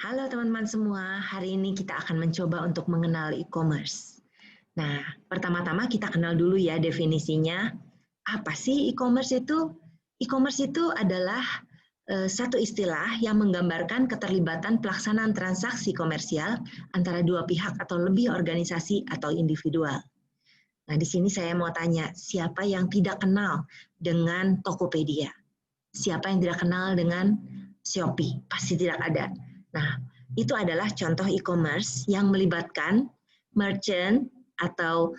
Halo teman-teman semua, hari ini kita akan mencoba untuk mengenal e-commerce. Nah, pertama-tama kita kenal dulu ya definisinya. Apa sih e-commerce itu? E-commerce itu adalah satu istilah yang menggambarkan keterlibatan pelaksanaan transaksi komersial antara dua pihak atau lebih organisasi atau individual. Nah, di sini saya mau tanya, siapa yang tidak kenal dengan Tokopedia? Siapa yang tidak kenal dengan Shopee? Pasti tidak ada. Nah, itu adalah contoh e-commerce yang melibatkan merchant atau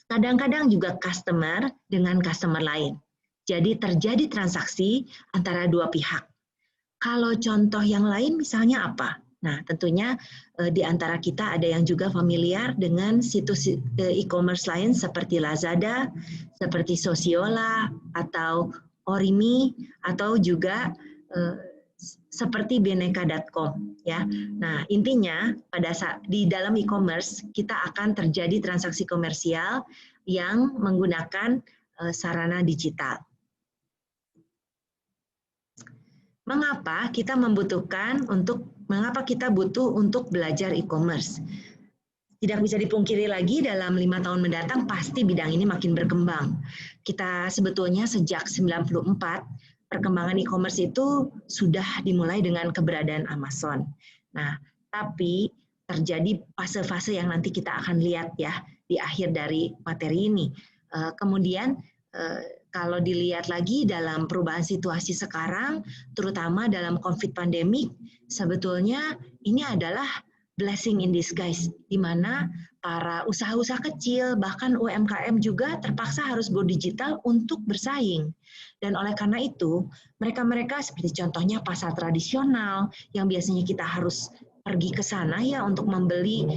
kadang-kadang juga customer dengan customer lain. Jadi terjadi transaksi antara dua pihak. Kalau contoh yang lain misalnya apa? Nah, tentunya di antara kita ada yang juga familiar dengan situs e-commerce lain seperti Lazada, seperti Sosiola, atau Orimi, atau juga seperti Beneka.com ya. Nah, intinya pada saat di dalam e-commerce kita akan terjadi transaksi komersial yang menggunakan sarana digital. Mengapa kita butuh untuk belajar e-commerce? Tidak bisa dipungkiri lagi dalam 5 tahun mendatang pasti bidang ini makin berkembang. Kita sebetulnya sejak 94 perkembangan e-commerce itu sudah dimulai dengan keberadaan Amazon. Nah, tapi terjadi fase-fase yang nanti kita akan lihat ya di akhir dari materi ini. Kemudian kalau dilihat lagi dalam perubahan situasi sekarang, terutama dalam COVID pandemik, sebetulnya ini adalah blessing in disguise, di mana para usaha-usaha kecil, bahkan UMKM juga terpaksa harus go digital untuk bersaing. Dan oleh karena itu, mereka-mereka seperti contohnya pasar tradisional, yang biasanya kita harus pergi ke sana ya untuk membeli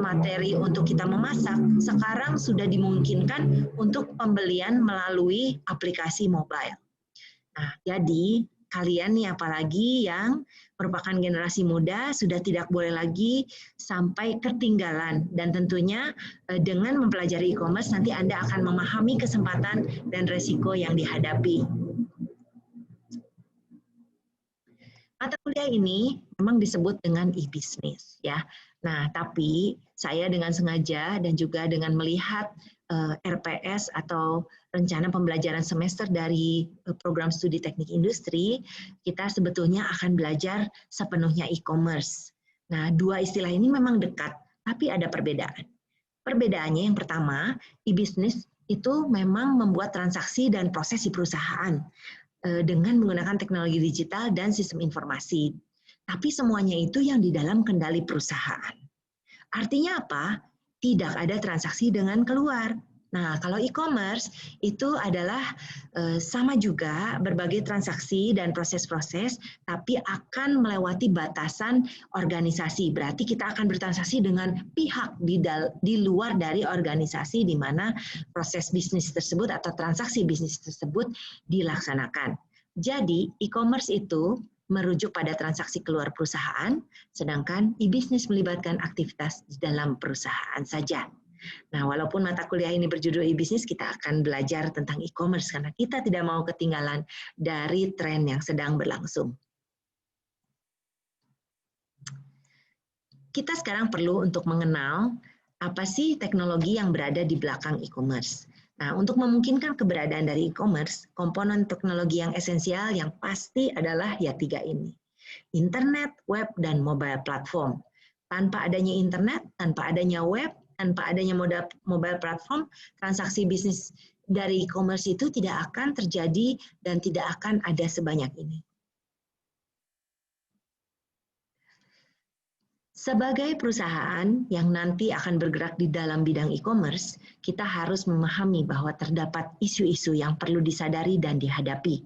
materi untuk kita memasak, sekarang sudah dimungkinkan untuk pembelian melalui aplikasi mobile. Nah, jadi kalian nih apalagi yang merupakan generasi muda sudah tidak boleh lagi sampai ketinggalan, dan tentunya dengan mempelajari e-commerce nanti Anda akan memahami kesempatan dan resiko yang dihadapi. Mata kuliah ini memang disebut dengan e-business ya. Nah, tapi saya dengan sengaja dan juga dengan melihat RPS atau rencana pembelajaran semester dari program studi teknik industri, kita sebetulnya akan belajar sepenuhnya e-commerce. Nah, dua istilah ini memang dekat, tapi ada perbedaan. Perbedaannya yang pertama, e-business itu memang membuat transaksi dan proses di perusahaan dengan menggunakan teknologi digital dan sistem informasi. Tapi semuanya itu yang di dalam kendali perusahaan. Artinya apa? Tidak ada transaksi dengan keluar. Nah, kalau e-commerce itu adalah sama juga berbagai transaksi dan proses-proses, tapi akan melewati batasan organisasi. Berarti kita akan bertransaksi dengan pihak di luar dari organisasi di mana proses bisnis tersebut atau transaksi bisnis tersebut dilaksanakan. Jadi, e-commerce itu merujuk pada transaksi keluar perusahaan, sedangkan e-business melibatkan aktivitas di dalam perusahaan saja. Nah, walaupun mata kuliah ini berjudul e-business, kita akan belajar tentang e-commerce karena kita tidak mau ketinggalan dari tren yang sedang berlangsung. Kita sekarang perlu untuk mengenal apa sih teknologi yang berada di belakang e-commerce. Nah, untuk memungkinkan keberadaan dari e-commerce, komponen teknologi yang esensial yang pasti adalah ya tiga ini. Internet, web, dan mobile platform. Tanpa adanya internet, tanpa adanya web, tanpa adanya mobile platform, transaksi bisnis dari e-commerce itu tidak akan terjadi dan tidak akan ada sebanyak ini. Sebagai perusahaan yang nanti akan bergerak di dalam bidang e-commerce, kita harus memahami bahwa terdapat isu-isu yang perlu disadari dan dihadapi.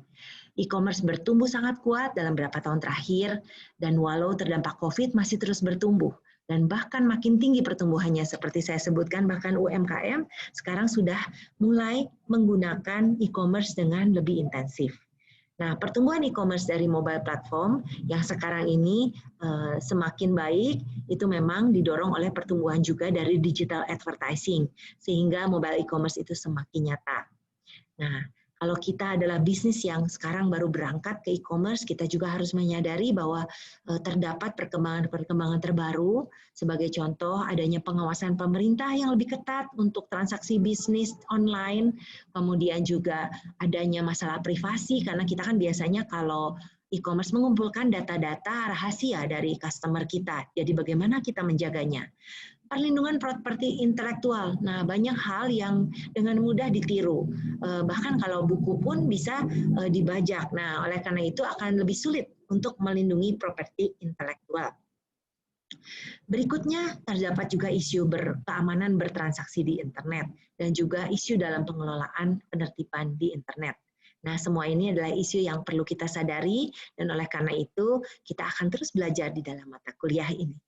E-commerce bertumbuh sangat kuat dalam beberapa tahun terakhir, dan walau terdampak COVID masih terus bertumbuh. Dan bahkan makin tinggi pertumbuhannya, seperti saya sebutkan, bahkan UMKM sekarang sudah mulai menggunakan e-commerce dengan lebih intensif. Nah, pertumbuhan e-commerce dari mobile platform yang sekarang ini semakin baik, itu memang didorong oleh pertumbuhan juga dari digital advertising, sehingga mobile e-commerce itu semakin nyata. Nah, Kalau kita adalah bisnis yang sekarang baru berangkat ke e-commerce, kita juga harus menyadari bahwa terdapat perkembangan-perkembangan terbaru. Sebagai contoh, adanya pengawasan pemerintah yang lebih ketat untuk transaksi bisnis online, kemudian juga adanya masalah privasi, karena kita kan biasanya kalau e-commerce mengumpulkan data-data rahasia dari customer kita. Jadi bagaimana kita menjaganya? Perlindungan properti intelektual. Nah, banyak hal yang dengan mudah ditiru. Bahkan kalau buku pun bisa dibajak. Nah, oleh karena itu akan lebih sulit untuk melindungi properti intelektual. Berikutnya, terdapat juga isu keamanan bertransaksi di internet dan juga isu dalam pengelolaan penertiban di internet. Nah, semua ini adalah isu yang perlu kita sadari dan oleh karena itu kita akan terus belajar di dalam mata kuliah ini.